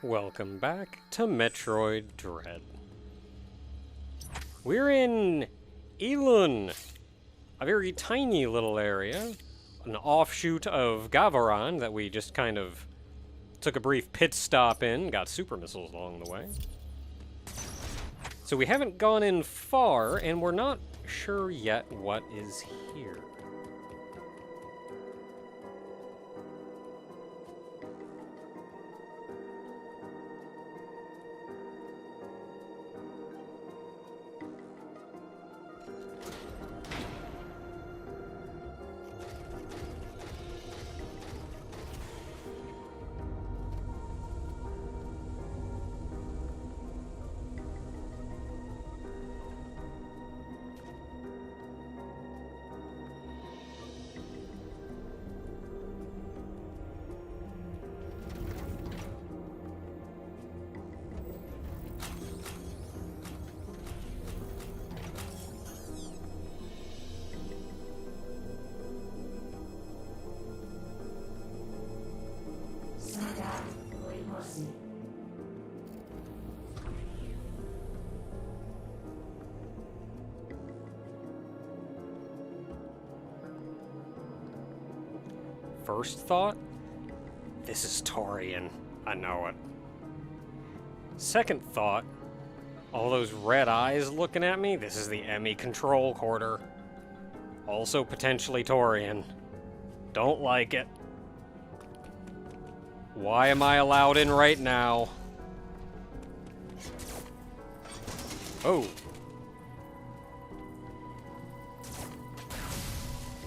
Welcome back to Metroid Dread. We're in Elon, a very tiny little area, an offshoot of Gavaran that we just kind of took a brief pit stop in, got super missiles along the way. So we haven't gone in far, and we're not sure yet what is here. First thought, this is Torian. I know it. Second thought, all those red eyes looking at me, this is the EMMI control quarter. Also potentially Torian. Don't like it. Why am I allowed in right now? Oh.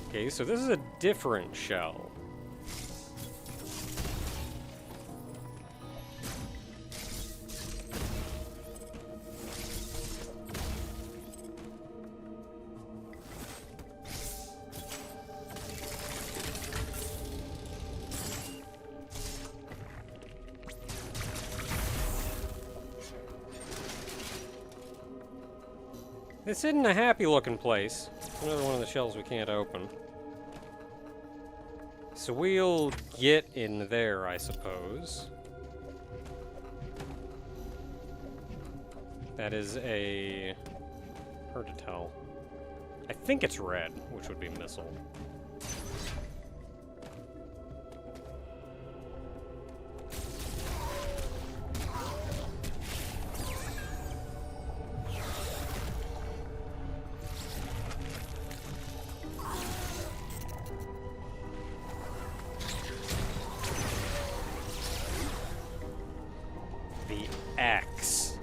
Okay, so this is a different shell. This isn't a happy-looking place. Another one of the shells we can't open. So we'll get in there, I suppose. That is a... hard to tell. I think it's red, which would be missile. X.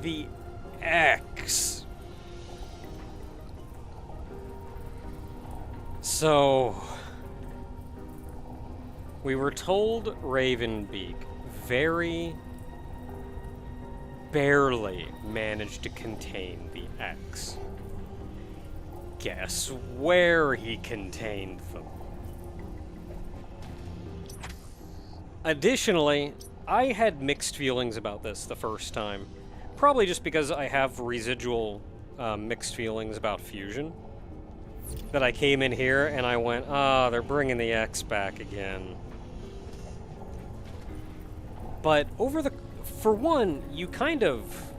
The X. So, we were told Ravenbeak very barely managed to contain the X. Guess where he contained them. Additionally, I had mixed feelings about this the first time. Probably just because I have residual mixed feelings about Fusion. That I came in here and I went, ah, they're bringing the X back again. But for one, you kind of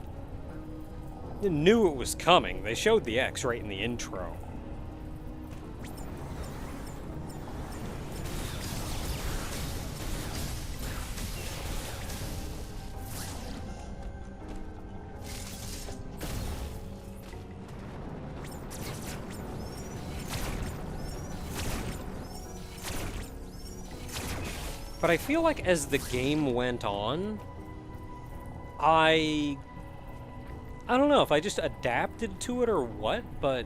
knew it was coming. They showed the X right in the intro. But I feel like as the game went on, I don't know if I just adapted to it or what, but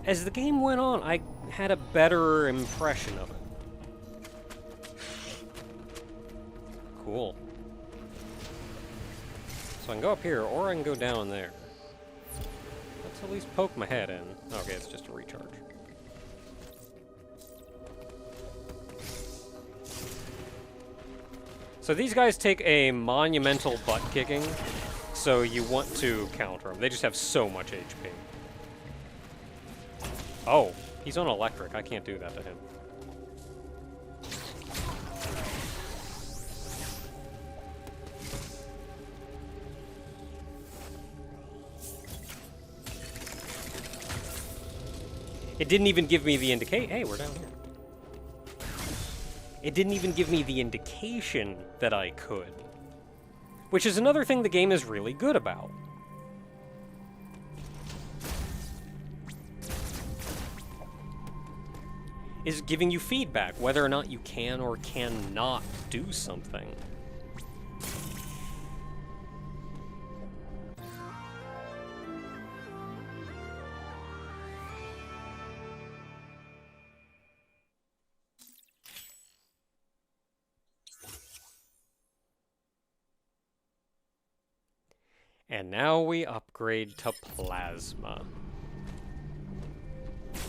as the game went on, I had a better impression of it. Cool. So I can go up here, or I can go down there. Let's at least poke my head in. Okay, it's just a recharge. So these guys take a monumental butt kicking, so you want to counter them. They just have so much HP. Oh, He's on electric. I can't do that to him. It didn't even give me the indicate. Hey, we're down here. It didn't even give me the indication that I could. Which is another thing the game is really good about. Is giving you feedback, whether or not you can or cannot do something. And now we upgrade to plasma.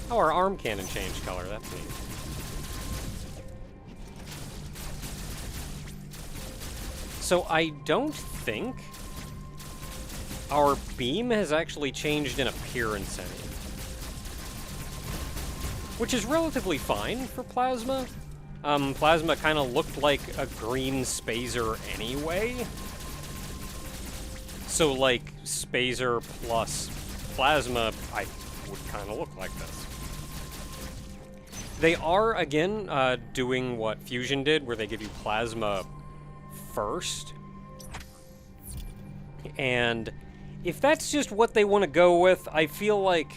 Oh, our arm cannon changed color. That's neat. So I don't think our beam has actually changed in appearance any. Which is relatively fine for plasma. Plasma kind of looked like a green spazer anyway. So, like, spazer plus plasma, I would kind of look like this. They are, again, doing what Fusion did, where they give you plasma first. And if that's just what they want to go with, I feel like...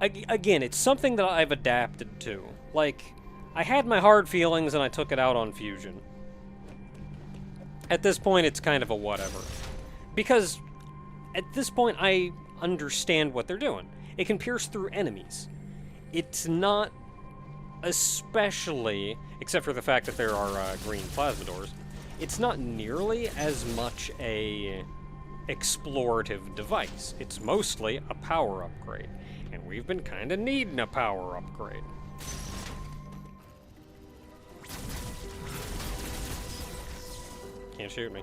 Again, it's something that I've adapted to. Like, I had my hard feelings and I took it out on Fusion. At this point, it's kind of a whatever. Because at this point, I understand what they're doing. It can pierce through enemies. It's not especially, except for the fact that there are green plasma doors, it's not nearly as much a explorative device. It's mostly a power upgrade. And we've been kind of needing a power upgrade. Can't shoot me.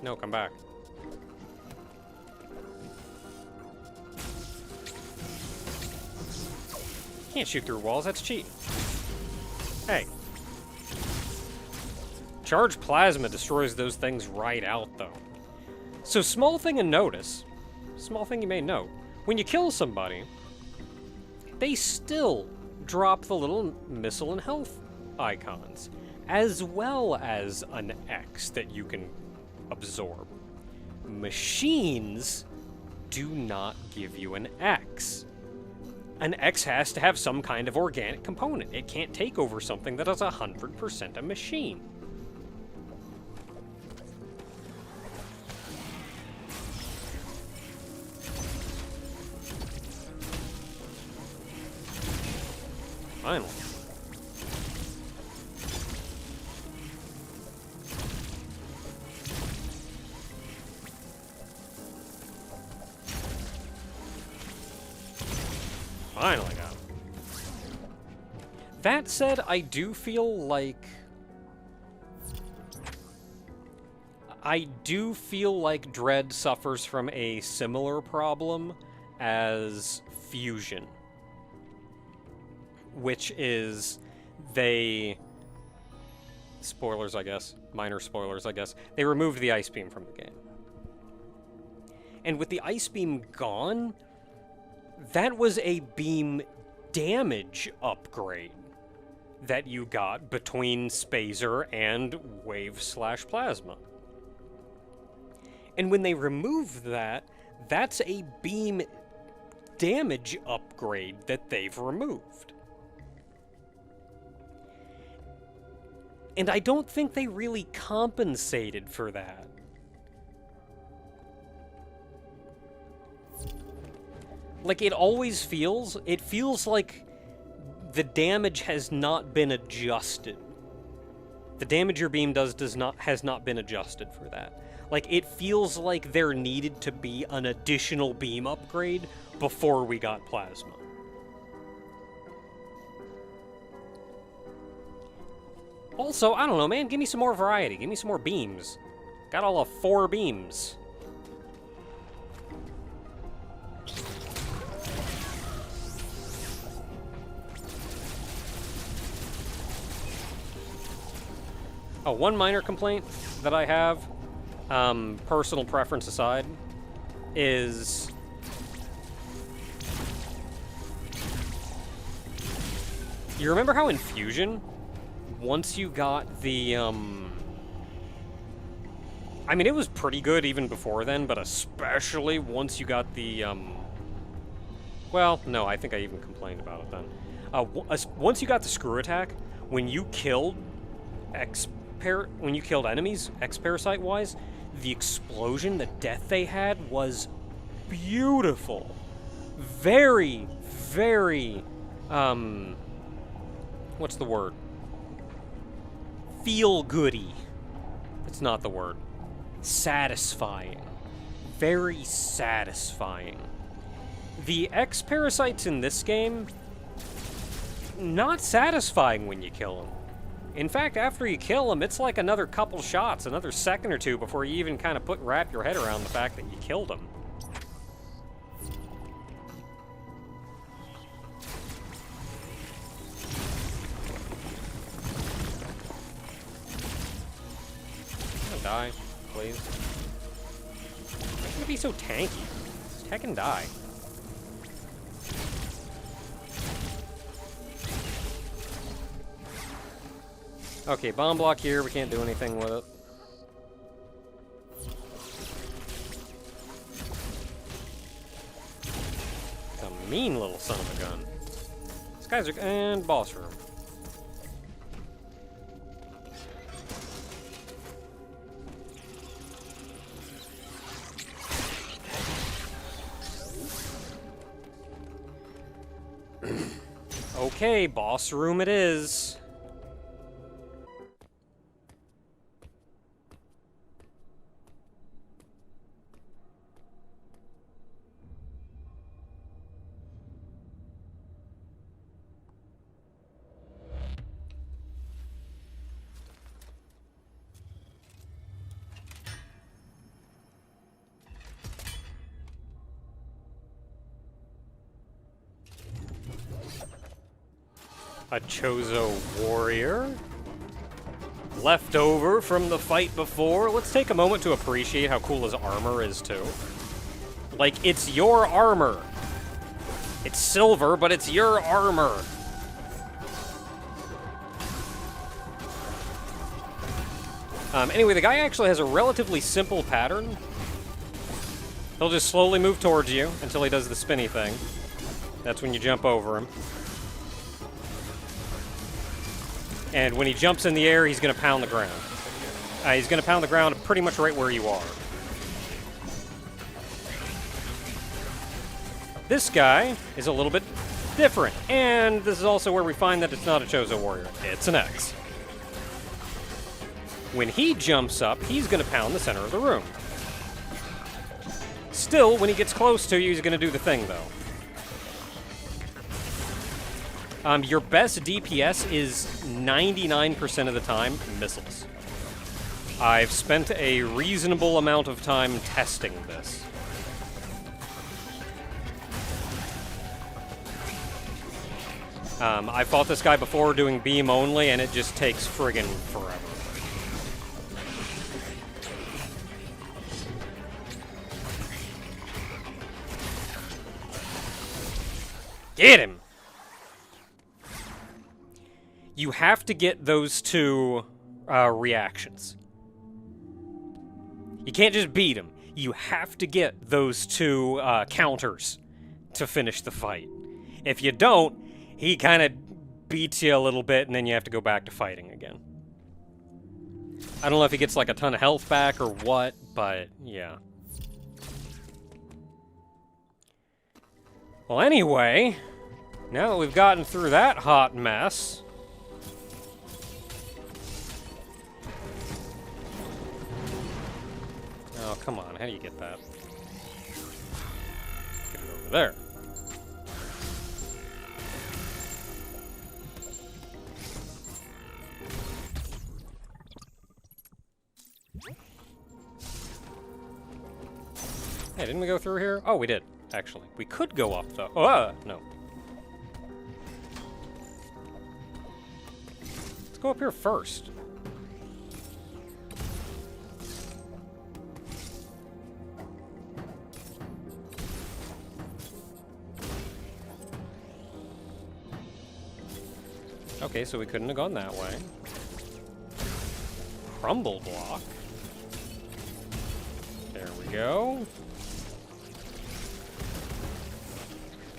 No, come back. Can't shoot through walls, that's cheating. Hey. Charged plasma destroys those things right out, though. So, small thing to notice, small thing you may note, when you kill somebody, they still drop the little missile and health icons, as well as an X that you can absorb. Machines do not give you an X. An X has to have some kind of organic component. It can't take over something that is 100% a machine. Finally. Finally got him. That said, I do feel like... Dread suffers from a similar problem as Fusion. Which is, they... Spoilers, I guess. Minor spoilers, I guess. They removed the ice beam from the game. And with the ice beam gone, that was a beam damage upgrade that you got between Spazer and Wave/Plasma. And when they removed that, that's a beam damage upgrade that they've removed. And I don't think they really compensated for that. Like, it always feels... It feels like the damage has not been adjusted. The damage your beam does has not been adjusted for that. Like, it feels like there needed to be an additional beam upgrade before we got Plasma. Also, I don't know, man. Give me some more variety. Give me some more beams. Got all of 4 beams. Oh, one minor complaint that I have, personal preference aside, is... You remember how in Fusion, once you got the, I mean, it was pretty good even before then, but especially once you got the, well, no, I think I even complained about it then. Once you got the screw attack, when you killed enemies, X-Parasite-wise, the explosion, the death they had was beautiful. Very, very, what's the word? Feel-goody. It's not the word. Satisfying. Very satisfying. The X-Parasites in this game, not satisfying when you kill them. In fact, after you kill them, it's like another couple shots, another second or two before you even kind of wrap your head around the fact that you killed them. Don't die, please. Why can't it be so tanky? Just heck and die. Okay, bomb block here, we can't do anything with it. It's a mean little son of a gun. These guys are... and boss room. Okay, boss room it is. A Chozo warrior. Left over from the fight before. Let's take a moment to appreciate how cool his armor is, too. Like, it's your armor. It's silver, but it's your armor. Anyway, the guy actually has a relatively simple pattern. He'll just slowly move towards you until he does the spinny thing. That's when you jump over him. And when he jumps in the air, he's going to pound the ground. He's going to pound the ground pretty much right where you are. This guy is a little bit different. And this is also where we find that it's not a Chozo warrior. It's an X. When he jumps up, he's going to pound the center of the room. Still, when he gets close to you, he's going to do the thing, though. Your best DPS is 99% of the time missiles. I've spent a reasonable amount of time testing this. I fought this guy before doing beam only, and it just takes friggin' forever. Get him! You have to get those two reactions. You can't just beat him. You have to get those two counters to finish the fight. If you don't, he kind of beats you a little bit, and then you have to go back to fighting again. I don't know if he gets like a ton of health back or what, but yeah. Well, anyway, now that we've gotten through that hot mess... Oh, come on. How do you get that? Get it over there. Hey, didn't we go through here? Oh, we did, actually. We could go up, though. Oh, no. Let's go up here first. Okay, so we couldn't have gone that way. Crumble block. There we go.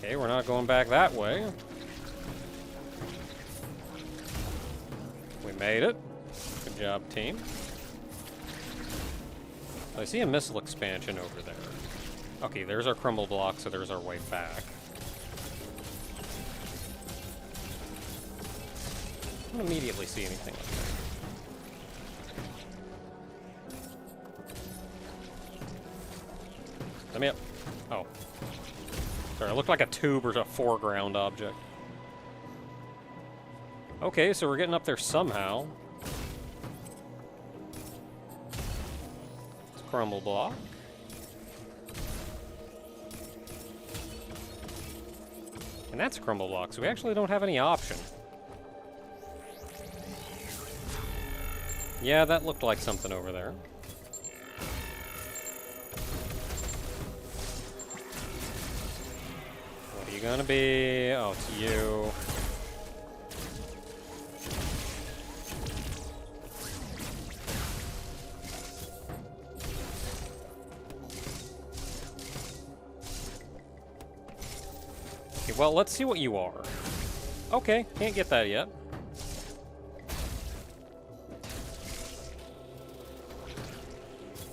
Okay, we're not going back that way. We made it. Good job, team. I see a missile expansion over there. Okay, there's our crumble block, so there's our way back. I don't immediately see anything up there. Let me up. Oh. Sorry, it looked like a tube or a foreground object. Okay, so we're getting up there somehow. It's crumble block. And that's a crumble block, so we actually don't have any option. Yeah, that looked like something over there. What are you gonna be? Oh, it's you. Okay, well, let's see what you are. Okay, can't get that yet.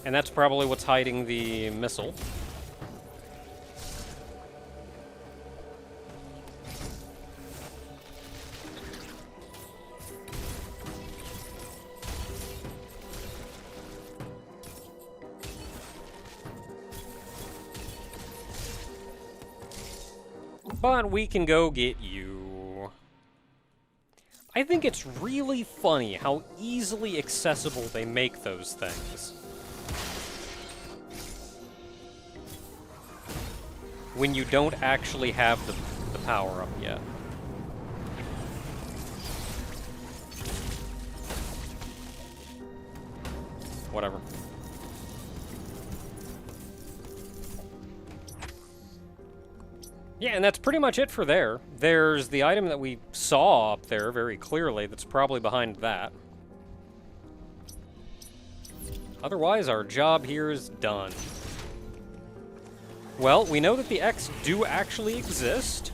And that's probably what's hiding the missile. But we can go get you. I think it's really funny how easily accessible they make those things. When you don't actually have the power-up yet. Whatever. Yeah, and that's pretty much it for there. There's the item that we saw up there very clearly that's probably behind that. Otherwise, our job here is done. Well, we know that the X do actually exist,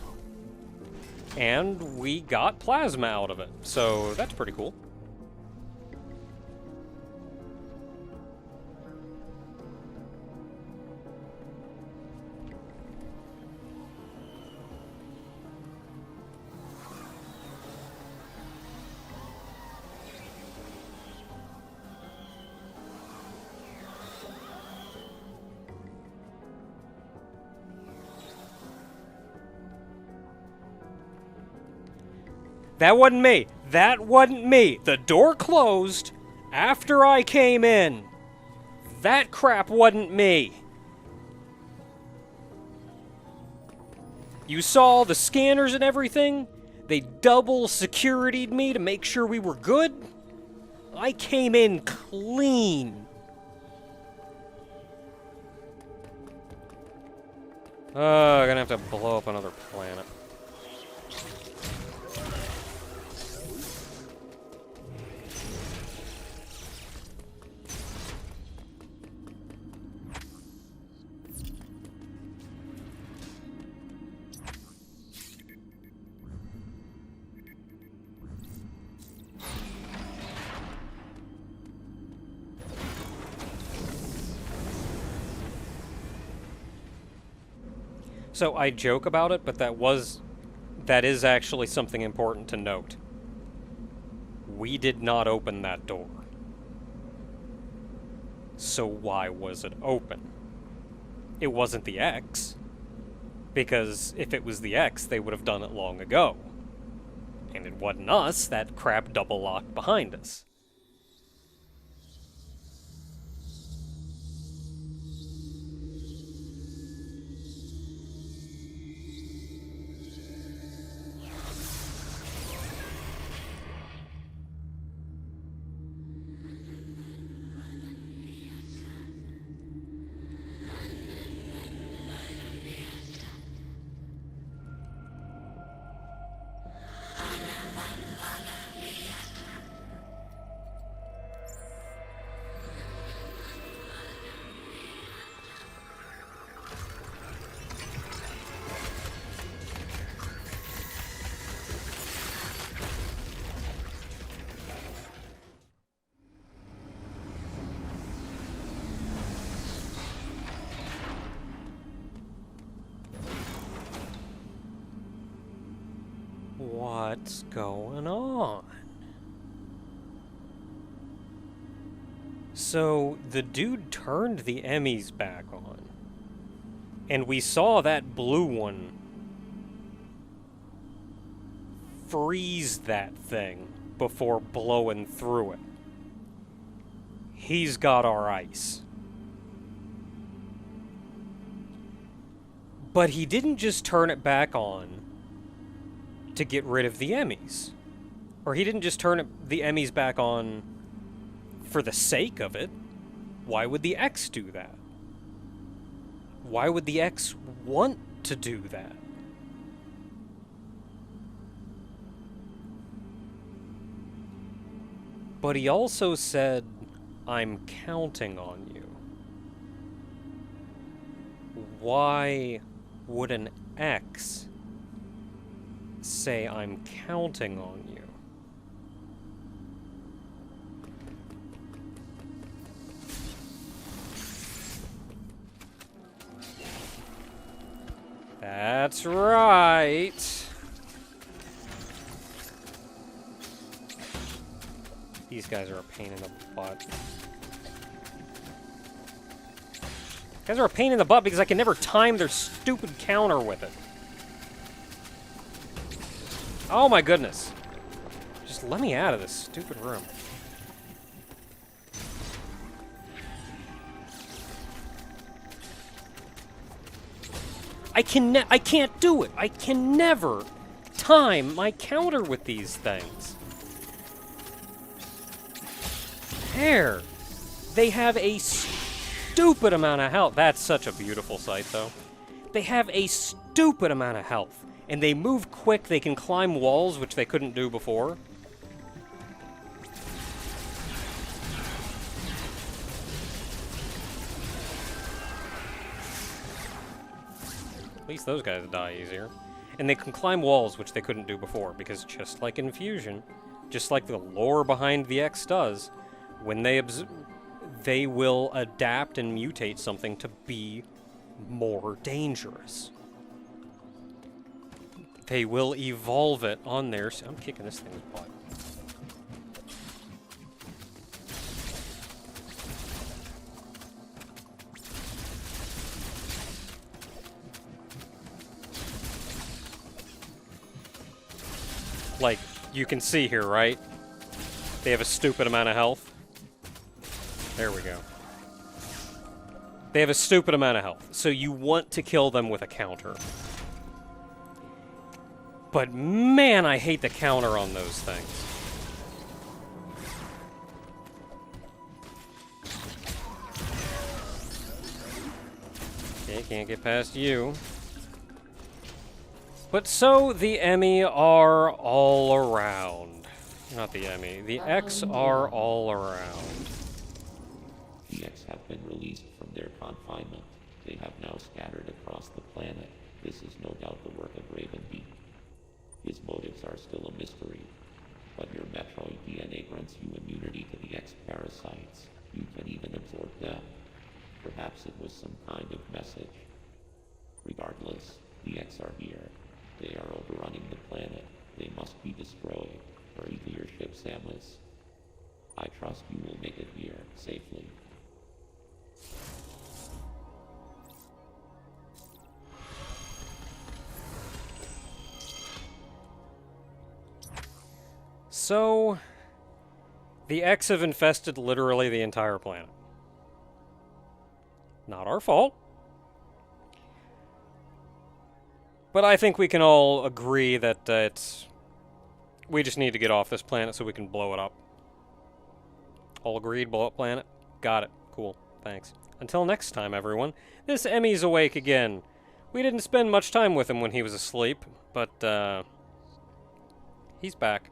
and we got plasma out of it, so that's pretty cool. That wasn't me. That wasn't me. The door closed after I came in. That crap wasn't me. You saw the scanners and everything? They double security'd me to make sure we were good? I came in clean. I'm gonna have to blow up another planet. So I joke about it, but that is actually something important to note. We did not open that door. So why was it open? It wasn't the X. Because if it was the X, they would have done it long ago. And it wasn't us, that crap double locked behind us. What's going on? So, the dude turned the EMMIs back on. And we saw that blue one freeze that thing before blowing through it. He's got our ice. But he didn't just turn it back on to get rid of the EMMIs. Or he didn't just turn the EMMIs back on for the sake of it. Why would the X do that? Why would the X want to do that? But he also said, I'm counting on you. Why would an X say, I'm counting on you? That's right. These guys are a pain in the butt. Guys are a pain in the butt because I can never time their stupid counter with it. Oh my goodness. Just let me out of this stupid room. I can't do it. I can never time my counter with these things. There. They have a stupid amount of health. That's such a beautiful sight, though. They have a stupid amount of health. And they move quick. They can climb walls, which they couldn't do before. At least those guys die easier. And they can climb walls, which they couldn't do before, because just like in Fusion, just like the lore behind the X does, when they will adapt and mutate something to be more dangerous. They will evolve it on there. I'm kicking this thing's butt. Like, you can see here, right? They have a stupid amount of health. There we go. They have a stupid amount of health, so you want to kill them with a counter. But man, I hate the counter on those things. Okay, can't get past you. But so the EMMI are all around. Not the EMMI. The X are all around. The X have been released from their confinement. They have now scattered across the planet. This is no doubt the work of Ravenbeak. His motives are still a mystery, but your Metroid DNA grants you immunity to the X parasites. You can even absorb them. Perhaps it was some kind of message. Regardless, the X are here. They are overrunning the planet. They must be destroyed. Hurry to your ship, Samus. I trust you will make it here safely. So, the X have infested literally the entire planet. Not our fault. But I think we can all agree that we just need to get off this planet so we can blow it up. All agreed, blow up planet? Got it. Cool. Thanks. Until next time, everyone. This EMMI's awake again. We didn't spend much time with him when he was asleep, but he's back.